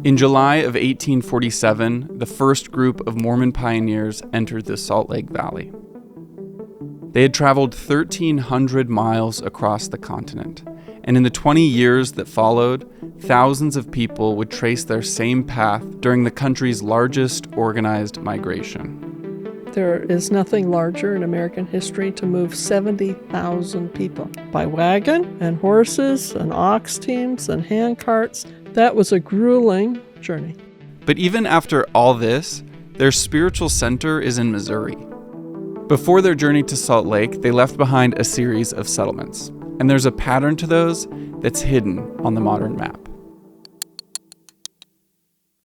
In July of 1847, the first group of Mormon pioneers entered the Salt Lake Valley. They had traveled 1,300 miles across the continent, and in the 20 years that followed, thousands of people would trace their same path during the country's largest organized migration. There is nothing larger in American history to move 70,000 people by wagon and horses and ox teams and hand carts. That was a grueling journey. But even after all this, their spiritual center is in Missouri. Before their journey to Salt Lake, they left behind a series of settlements, and there's a pattern to those that's hidden on the modern map.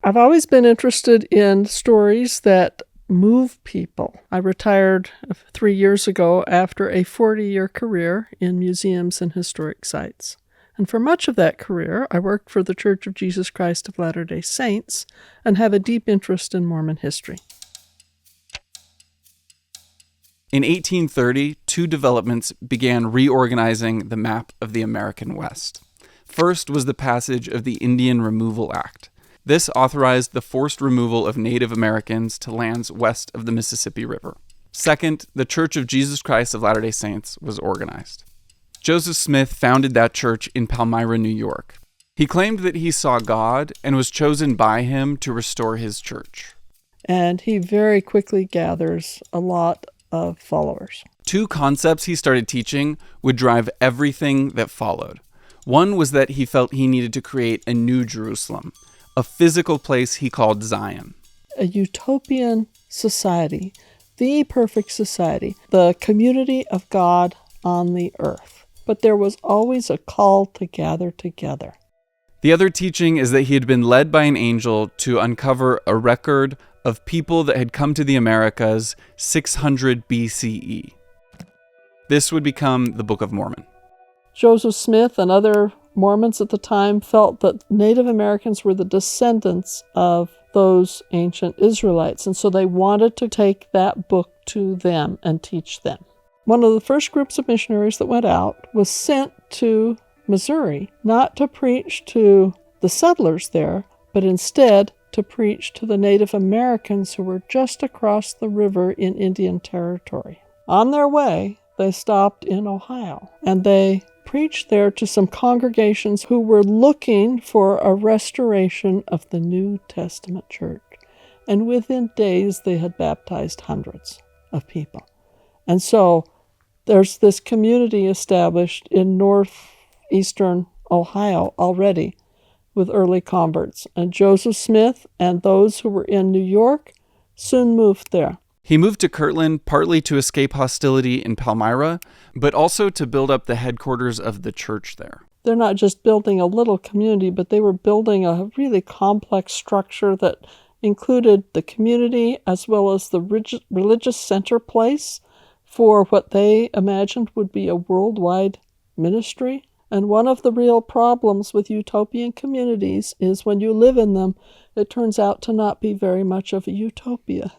I've always been interested in stories that move people. I retired 3 years ago after a 40-year career in museums and historic sites. And for much of that career, I worked for the Church of Jesus Christ of Latter-day Saints and have a deep interest in Mormon history. In 1830, two developments began reorganizing the map of the American West. First was the passage of the Indian Removal Act. This authorized the forced removal of Native Americans to lands west of the Mississippi River. Second, the Church of Jesus Christ of Latter-day Saints was organized. Joseph Smith founded that church in Palmyra, New York. He claimed that he saw God and was chosen by him to restore his church. And he very quickly gathers a lot of followers. Two concepts he started teaching would drive everything that followed. One was that he felt he needed to create a new Jerusalem, a physical place he called Zion. A utopian society, the perfect society, the community of God on the earth. But there was always a call to gather together. The other teaching is that he had been led by an angel to uncover a record of people that had come to the Americas 600 BCE. This would become the Book of Mormon. Joseph Smith and other Mormons at the time felt that Native Americans were the descendants of those ancient Israelites, and so they wanted to take that book to them and teach them. One of the first groups of missionaries that went out was sent to Missouri, not to preach to the settlers there, but instead to preach to the Native Americans who were just across the river in Indian Territory. On their way, they stopped in Ohio, and they preached there to some congregations who were looking for a restoration of the New Testament church. And within days, they had baptized hundreds of people. And so there's this community established in northeastern Ohio already with early converts. And Joseph Smith and those who were in New York soon moved there. He moved to Kirtland partly to escape hostility in Palmyra, but also to build up the headquarters of the church there. They're not just building a little community, but they were building a really complex structure that included the community as well as the religious center place for what they imagined would be a worldwide ministry. And one of the real problems with utopian communities is when you live in them, it turns out to not be very much of a utopia.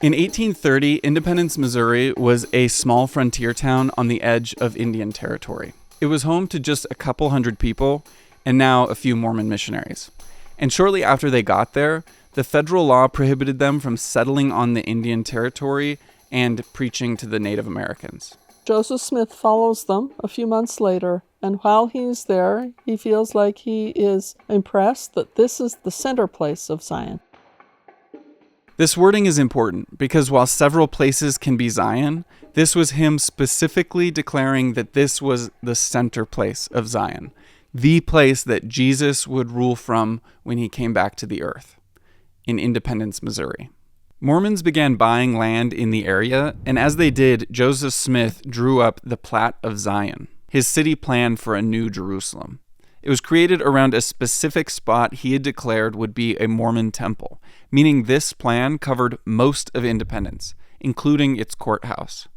In 1830, Independence, Missouri was a small frontier town on the edge of Indian Territory. It was home to just a couple hundred people, and now a few Mormon missionaries. And shortly after they got there, the federal law prohibited them from settling on the Indian Territory and preaching to the Native Americans. Joseph Smith follows them a few months later, and while he's there, he feels like he is impressed that this is the center place of Zion. This wording is important because while several places can be Zion, this was him specifically declaring that this was the center place of Zion, the place that Jesus would rule from when he came back to the earth, in Independence, Missouri. Mormons began buying land in the area, and as they did, Joseph Smith drew up the Plat of Zion, his city plan for a new Jerusalem. It was created around a specific spot he had declared would be a Mormon temple, meaning this plan covered most of Independence, including its courthouse.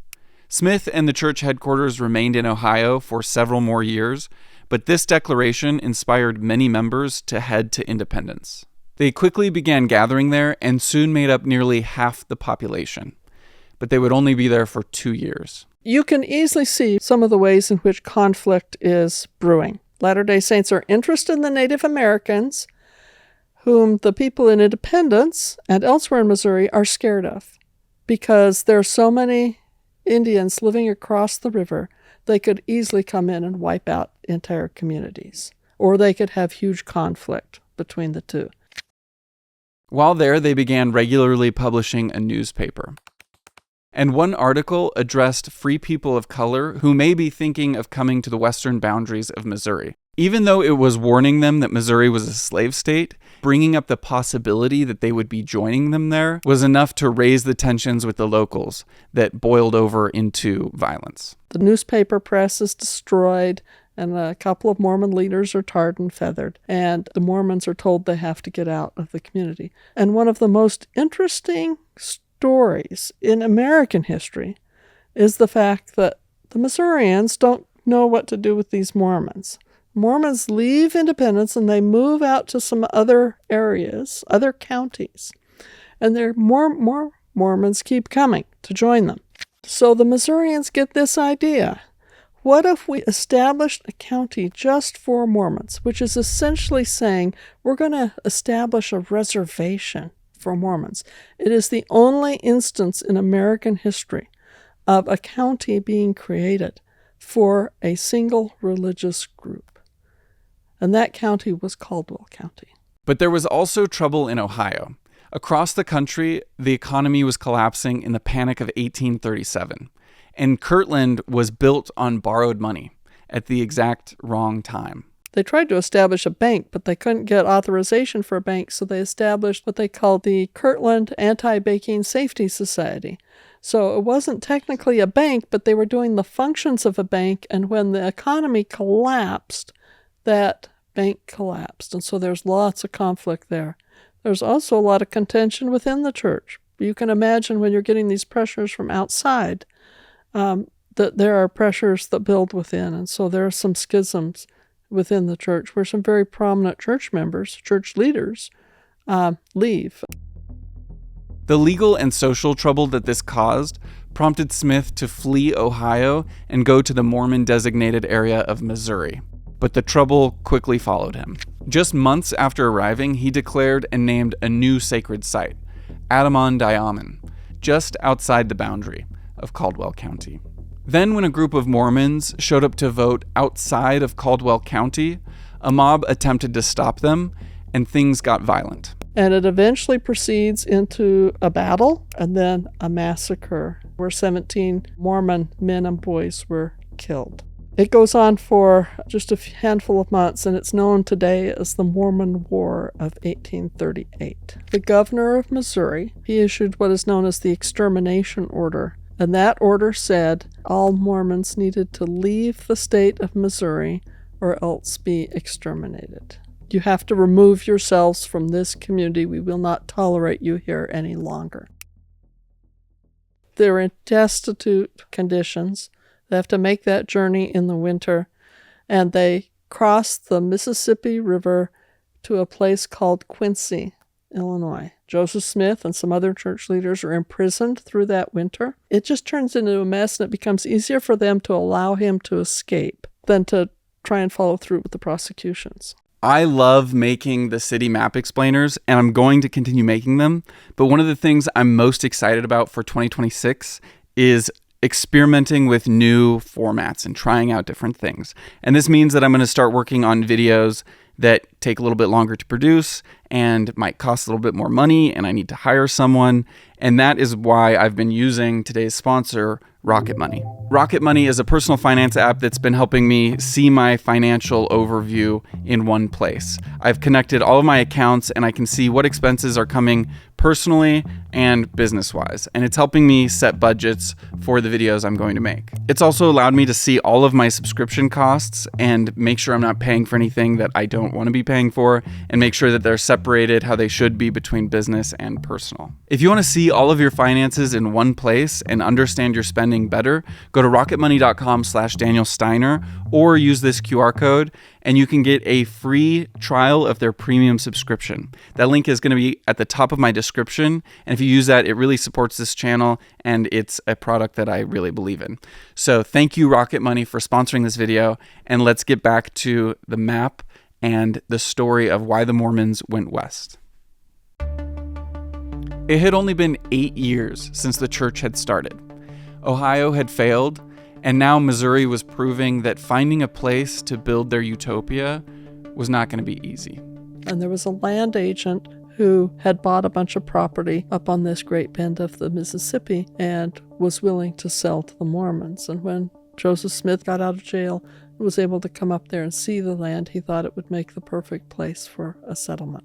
Smith and the church headquarters remained in Ohio for several more years, but this declaration inspired many members to head to Independence. They quickly began gathering there and soon made up nearly half the population, but they would only be there for 2 years. You can easily see some of the ways in which conflict is brewing. Latter-day Saints are interested in the Native Americans, whom the people in Independence and elsewhere in Missouri are scared of, because there are so many Indians living across the river, they could easily come in and wipe out entire communities, or they could have huge conflict between the two. While there, they began regularly publishing a newspaper. And one article addressed free people of color who may be thinking of coming to the western boundaries of Missouri. Even though it was warning them that Missouri was a slave state, bringing up the possibility that they would be joining them there was enough to raise the tensions with the locals that boiled over into violence. The newspaper press is destroyed, and a couple of Mormon leaders are tarred and feathered, and the Mormons are told they have to get out of the community. And one of the most interesting stories in American history is the fact that the Missourians don't know what to do with these Mormons. Mormons leave Independence and they move out to some other areas, other counties, and there more Mormons keep coming to join them. So the Missourians get this idea. What if we established a county just for Mormons, which is essentially saying we're going to establish a reservation for Mormons. It is the only instance in American history of a county being created for a single religious group. And that county was Caldwell County. But there was also trouble in Ohio. Across the country, the economy was collapsing in the Panic of 1837. And Kirtland was built on borrowed money at the exact wrong time. They tried to establish a bank, but they couldn't get authorization for a bank, so they established what they called the Kirtland Anti-Banking Safety Society. So it wasn't technically a bank, but they were doing the functions of a bank, and when the economy collapsed, that bank collapsed. And so there's lots of conflict there. There's also a lot of contention within the church. You can imagine when you're getting these pressures from outside, that there are pressures that build within. And so there are some schisms within the church where some very prominent church members, church leaders, leave. The legal and social trouble that this caused prompted Smith to flee Ohio and go to the Mormon-designated area of Missouri. But the trouble quickly followed him. Just months after arriving, he declared and named a new sacred site, Adamon-Diamond, just outside the boundary of Caldwell County. Then, when a group of Mormons showed up to vote outside of Caldwell County, a mob attempted to stop them, and things got violent. And it eventually proceeds into a battle and then a massacre where 17 Mormon men and boys were killed. It goes on for just a handful of months, and it's known today as the Mormon War of 1838. The governor of Missouri, he issued what is known as the Extermination Order, and that order said all Mormons needed to leave the state of Missouri or else be exterminated. You have to remove yourselves from this community. We will not tolerate you here any longer. They're in destitute conditions. They have to make that journey in the winter, and they cross the Mississippi River to a place called Quincy, Illinois. Joseph Smith and some other church leaders are imprisoned through that winter. It just turns into a mess, and it becomes easier for them to allow him to escape than to try and follow through with the prosecutions. I love making the city map explainers, and I'm going to continue making them. But one of the things I'm most excited about for 2026 is experimenting with new formats and trying out different things. And this means that I'm going to start working on videos that take a little bit longer to produce and might cost a little bit more money, and I need to hire someone. And that is why I've been using today's sponsor, Rocket Money. Rocket Money is a personal finance app that's been helping me see my financial overview in one place. I've connected all of my accounts, and I can see what expenses are coming personally and business-wise, and it's helping me set budgets for the videos I'm going to make. It's also allowed me to see all of my subscription costs and make sure I'm not paying for anything that I don't want to be paying for, and make sure that they're separated how they should be between business and personal. If you want to see all of your finances in one place and understand your spending learning better, go to rocketmoney.com/Daniel Steiner or use this QR code and you can get a free trial of their premium subscription. That link is going to be at the top of my description. And if you use that, it really supports this channel and it's a product that I really believe in. So thank you, Rocket Money, for sponsoring this video. And let's get back to the map and the story of why the Mormons went west. It had only been 8 years since the church had started. Ohio had failed, and now Missouri was proving that finding a place to build their utopia was not going to be easy. And there was a land agent who had bought a bunch of property up on this great bend of the Mississippi and was willing to sell to the Mormons. And when Joseph Smith got out of jail and was able to come up there and see the land, he thought it would make the perfect place for a settlement.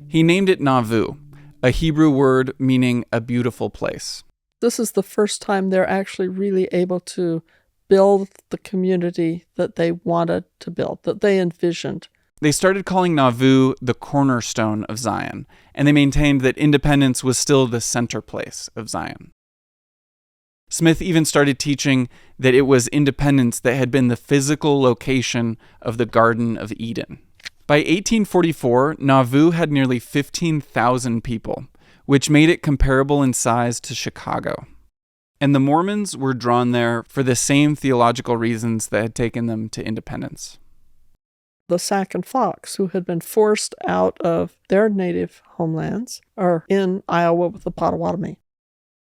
He named it Nauvoo, a Hebrew word meaning a beautiful place. This is the first time they're actually really able to build the community that they wanted to build, that they envisioned. They started calling Nauvoo the cornerstone of Zion, and they maintained that independence was still the center place of Zion. Smith even started teaching that it was independence that had been the physical location of the Garden of Eden. By 1844, Nauvoo had nearly 15,000 people, which made it comparable in size to Chicago. And the Mormons were drawn there for the same theological reasons that had taken them to independence. The Sac and Fox, who had been forced out of their native homelands, are in Iowa with the Potawatomi.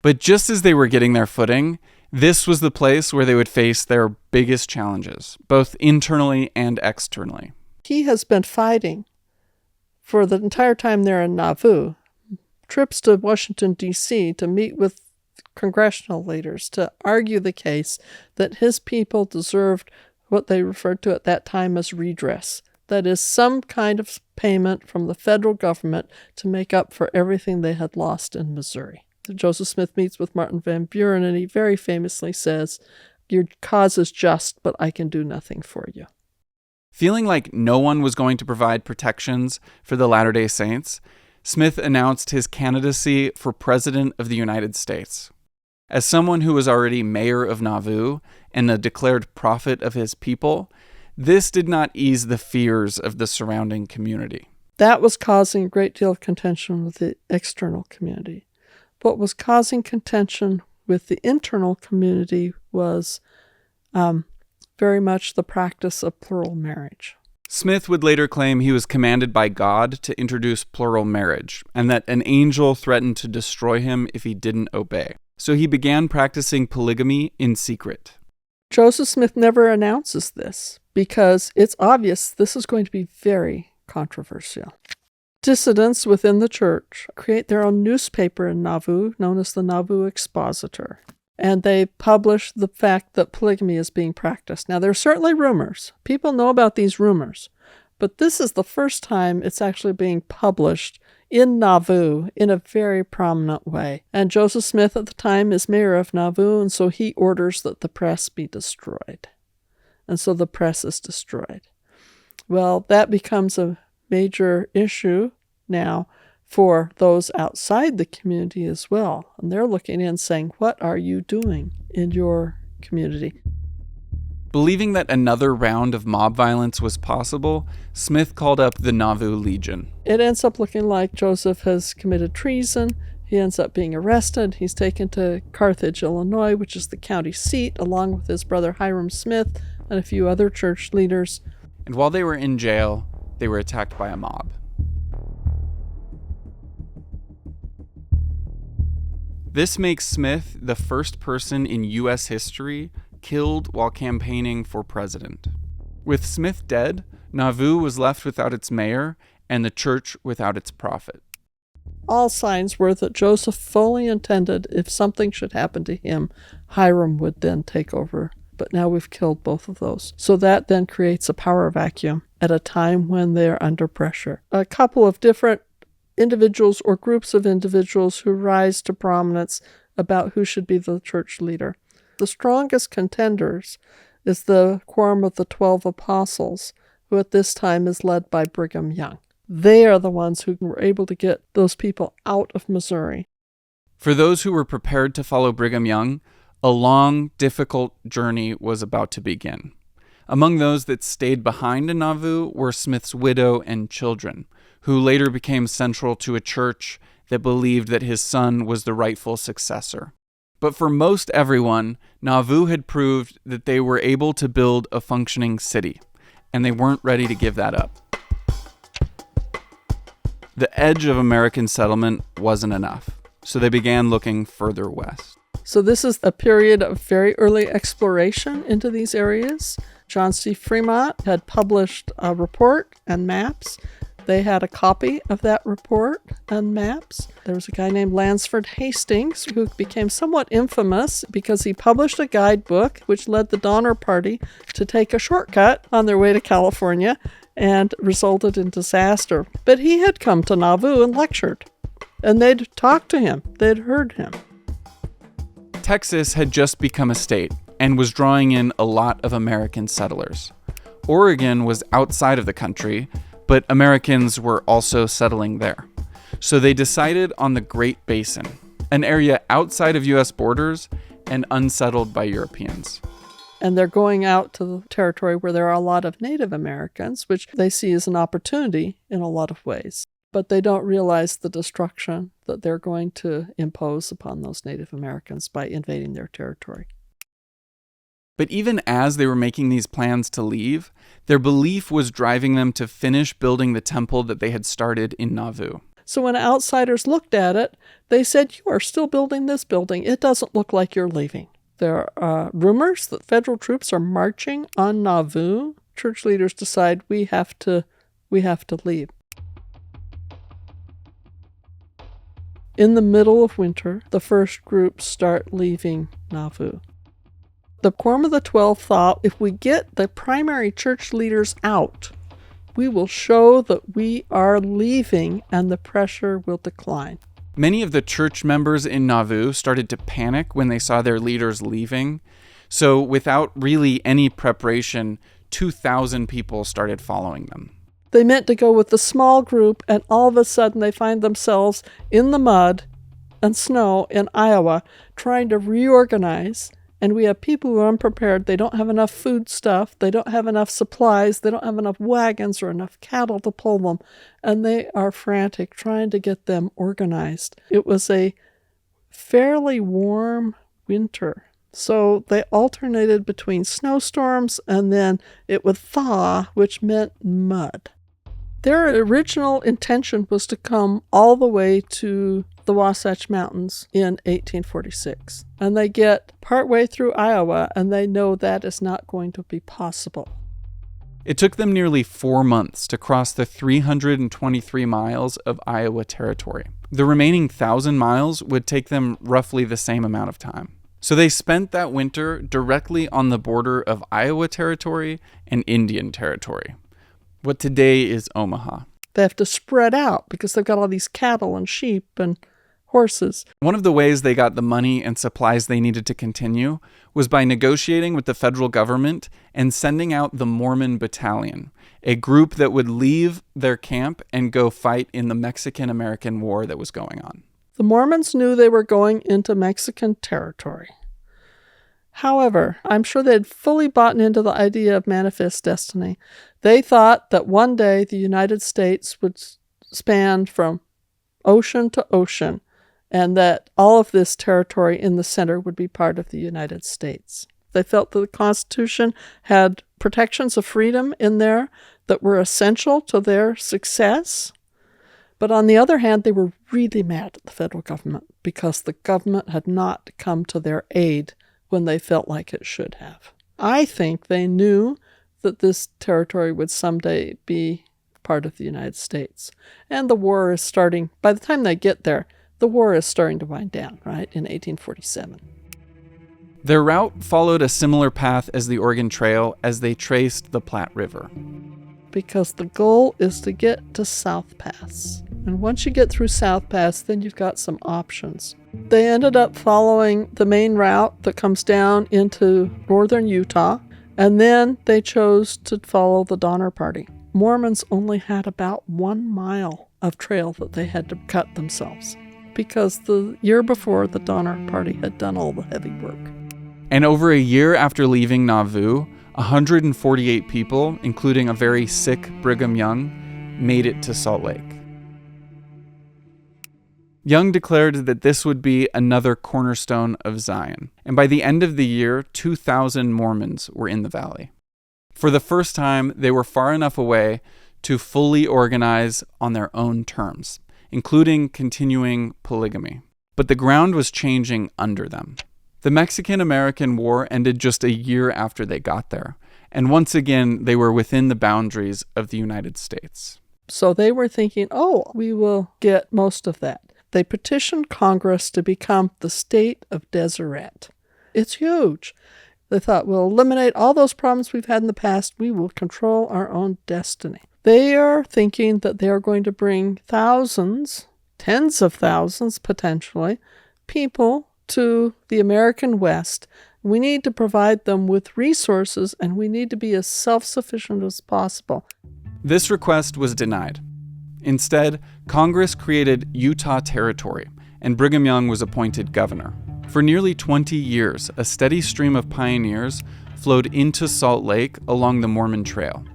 But just as they were getting their footing, this was the place where they would face their biggest challenges, both internally and externally. He has been fighting for the entire time they're in Nauvoo, trips to Washington, D.C. to meet with congressional leaders to argue the case that his people deserved what they referred to at that time as redress. That is, some kind of payment from the federal government to make up for everything they had lost in Missouri. Joseph Smith meets with Martin Van Buren, and he very famously says, "Your cause is just, but I can do nothing for you." Feeling like no one was going to provide protections for the Latter-day Saints, Smith announced his candidacy for President of the United States. As someone who was already mayor of Nauvoo and a declared prophet of his people, this did not ease the fears of the surrounding community. That was causing a great deal of contention with the external community. What was causing contention with the internal community was very much the practice of plural marriage. Smith would later claim he was commanded by God to introduce plural marriage, and that an angel threatened to destroy him if he didn't obey. So he began practicing polygamy in secret. Joseph Smith never announces this because it's obvious this is going to be very controversial. Dissidents within the church create their own newspaper in Nauvoo known as the Nauvoo Expositor. And they publish the fact that polygamy is being practiced. Now, there are certainly rumors. People know about these rumors. But this is the first time it's actually being published in Nauvoo in a very prominent way. And Joseph Smith at the time is mayor of Nauvoo, and so he orders that the press be destroyed. And so the press is destroyed. Well, that becomes a major issue now for those outside the community as well. And they're looking in saying, what are you doing in your community? Believing that another round of mob violence was possible, Smith called up the Nauvoo Legion. It ends up looking like Joseph has committed treason. He ends up being arrested. He's taken to Carthage, Illinois, which is the county seat, along with his brother Hiram Smith and a few other church leaders. And while they were in jail, they were attacked by a mob. This makes Smith the first person in U.S. history killed while campaigning for president. With Smith dead, Nauvoo was left without its mayor and the church without its prophet. All signs were that Joseph fully intended if something should happen to him, Hiram would then take over. But now we've killed both of those. So that then creates a power vacuum at a time when they're under pressure. A couple of different individuals or groups of individuals who rise to prominence about who should be the church leader. The strongest contenders is the Quorum of the 12 Apostles, who at this time is led by Brigham Young. They are the ones who were able to get those people out of Missouri. For those who were prepared to follow Brigham Young, a long, difficult journey was about to begin. Among those that stayed behind in Nauvoo were Smith's widow and children, who later became central to a church that believed that his son was the rightful successor. But for most everyone, Nauvoo had proved that they were able to build a functioning city, and they weren't ready to give that up. The edge of American settlement wasn't enough, so they began looking further west. So this is a period of very early exploration into these areas. John C. Fremont had published a report and maps. They had a copy of that report and maps. There was a guy named Lansford Hastings who became somewhat infamous because he published a guidebook which led the Donner Party to take a shortcut on their way to California and resulted in disaster. But he had come to Nauvoo and lectured, and they'd talked to him. They'd heard him. Texas had just become a state and was drawing in a lot of American settlers. Oregon was outside of the country, but Americans were also settling there. So they decided on the Great Basin, an area outside of U.S. borders and unsettled by Europeans. And they're going out to the territory where there are a lot of Native Americans, which they see as an opportunity in a lot of ways. But they don't realize the destruction that they're going to impose upon those Native Americans by invading their territory. But even as they were making these plans to leave, their belief was driving them to finish building the temple that they had started in Nauvoo. So when outsiders looked at it, they said, "You are still building this building. It doesn't look like you're leaving." There are rumors that federal troops are marching on Nauvoo. Church leaders decide we have to leave. In the middle of winter, the first groups start leaving Nauvoo. The Quorum of the 12 thought, if we get the primary church leaders out, we will show that we are leaving and the pressure will decline. Many of the church members in Nauvoo started to panic when they saw their leaders leaving. So without really any preparation, 2,000 people started following them. They meant to go with the small group, and all of a sudden they find themselves in the mud and snow in Iowa trying to reorganize. And we have people who are unprepared. They don't have enough food stuff. They don't have enough supplies. They don't have enough wagons or enough cattle to pull them. And they are frantic trying to get them organized. It was a fairly warm winter. So they alternated between snowstorms and then it would thaw, which meant mud. Their original intention was to come all the way to the Wasatch Mountains in 1846. And they get partway through Iowa and they know that is not going to be possible. It took them nearly 4 months to cross the 323 miles of Iowa territory. The remaining 1,000 miles would take them roughly the same amount of time. So they spent that winter directly on the border of Iowa Territory and Indian Territory, what today is Omaha. They have to spread out because they've got all these cattle and sheep and horses. One of the ways they got the money and supplies they needed to continue was by negotiating with the federal government and sending out the Mormon Battalion, a group that would leave their camp and go fight in the Mexican-American War that was going on. The Mormons knew they were going into Mexican territory. However, I'm sure they'd fully bought into the idea of manifest destiny. They thought that one day the United States would span from ocean to ocean, and that all of this territory in the center would be part of the United States. They felt that the Constitution had protections of freedom in there that were essential to their success. But on the other hand, they were really mad at the federal government because the government had not come to their aid when they felt like it should have. I think they knew that this territory would someday be part of the United States. And the war is starting, by the time they get there, the war is starting to wind down, right, in 1847. Their route followed a similar path as the Oregon Trail as they traced the Platte River. Because the goal is to get to South Pass. And once you get through South Pass, then you've got some options. They ended up following the main route that comes down into northern Utah, and then they chose to follow the Donner Party. Mormons only had about 1 mile of trail that they had to cut themselves because the year before, the Donner Party had done all the heavy work. And over a year after leaving Nauvoo, 148 people, including a very sick Brigham Young, made it to Salt Lake. Young declared that this would be another cornerstone of Zion, and by the end of the year, 2,000 Mormons were in the valley. For the first time, they were far enough away to fully organize on their own terms, including continuing polygamy. But the ground was changing under them. The Mexican-American War ended just a year after they got there, and once again, they were within the boundaries of the United States. So they were thinking, we will get most of that. They petitioned Congress to become the state of Deseret. It's huge. They thought, we'll eliminate all those problems we've had in the past. We will control our own destiny. They are thinking that they are going to bring thousands, tens of thousands potentially, people to the American West. We need to provide them with resources, and we need to be as self-sufficient as possible. This request was denied. Instead, Congress created Utah Territory, and Brigham Young was appointed governor. For nearly 20 years, a steady stream of pioneers flowed into Salt Lake along the Mormon Trail.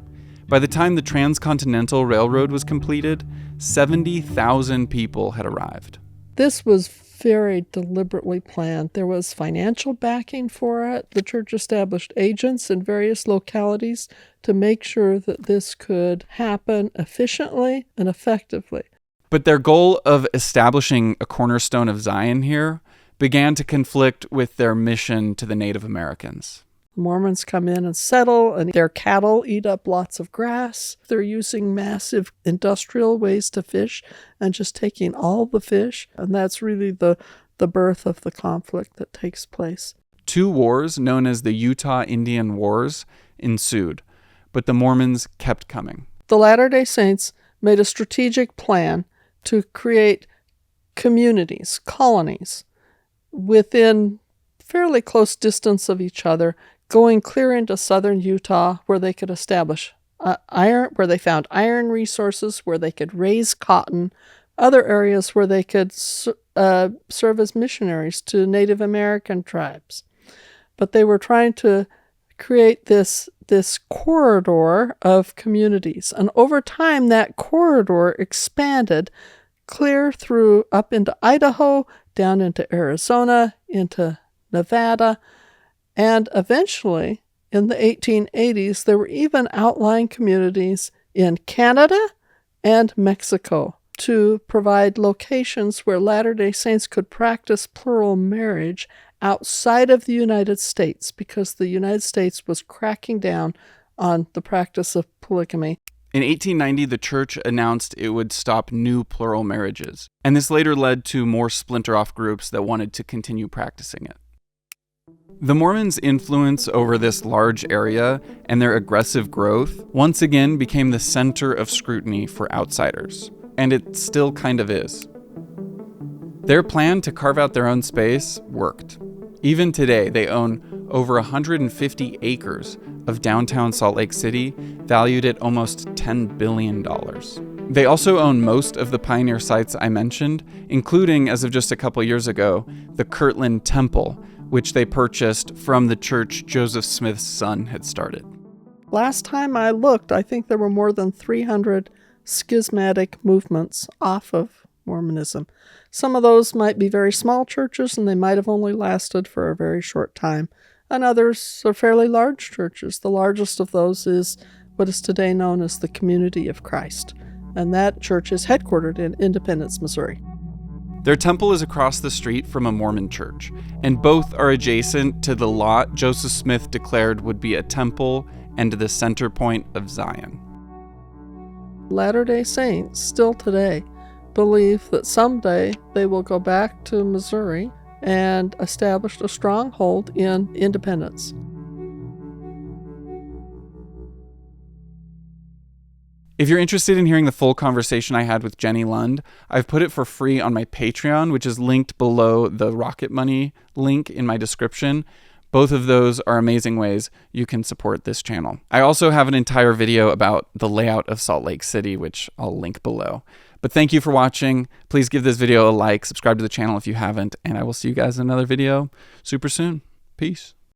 By the time the Transcontinental Railroad was completed, 70,000 people had arrived. This was very deliberately planned. There was financial backing for it. The church established agents in various localities to make sure that this could happen efficiently and effectively. But their goal of establishing a cornerstone of Zion here began to conflict with their mission to the Native Americans. Mormons come in and settle, and their cattle eat up lots of grass. They're using massive industrial ways to fish and just taking all the fish. And that's really the birth of the conflict that takes place. 2 wars, known as the Utah Indian Wars, ensued, but the Mormons kept coming. The Latter-day Saints made a strategic plan to create communities, colonies, within fairly close distance of each other, going clear into southern Utah, where they could establish where they found iron resources, where they could raise cotton, other areas where they could serve as missionaries to Native American tribes. But they were trying to create this corridor of communities. And over time, that corridor expanded clear through up into Idaho, down into Arizona, into Nevada, and eventually, in the 1880s, there were even outlying communities in Canada and Mexico to provide locations where Latter-day Saints could practice plural marriage outside of the United States, because the United States was cracking down on the practice of polygamy. In 1890, the church announced it would stop new plural marriages, and this later led to more splinter-off groups that wanted to continue practicing it. The Mormons' influence over this large area and their aggressive growth once again became the center of scrutiny for outsiders, and it still kind of is. Their plan to carve out their own space worked. Even today, they own over 150 acres of downtown Salt Lake City, valued at almost $10 billion. They also own most of the pioneer sites I mentioned, including, as of just a couple years ago, the Kirtland Temple, which they purchased from the church Joseph Smith's son had started. Last time I looked, I think there were more than 300 schismatic movements off of Mormonism. Some of those might be very small churches, and they might have only lasted for a very short time. And others are fairly large churches. The largest of those is what is today known as the Community of Christ. And that church is headquartered in Independence, Missouri. Their temple is across the street from a Mormon church, and both are adjacent to the lot Joseph Smith declared would be a temple and the center point of Zion. Latter-day Saints, still today, believe that someday they will go back to Missouri and establish a stronghold in Independence. If you're interested in hearing the full conversation I had with Jenny Lund, I've put it for free on my Patreon, which is linked below the Rocket Money link in my description. Both of those are amazing ways you can support this channel. I also have an entire video about the layout of Salt Lake City, which I'll link below. But thank you for watching. Please give this video a like, subscribe to the channel if you haven't, and I will see you guys in another video super soon. Peace.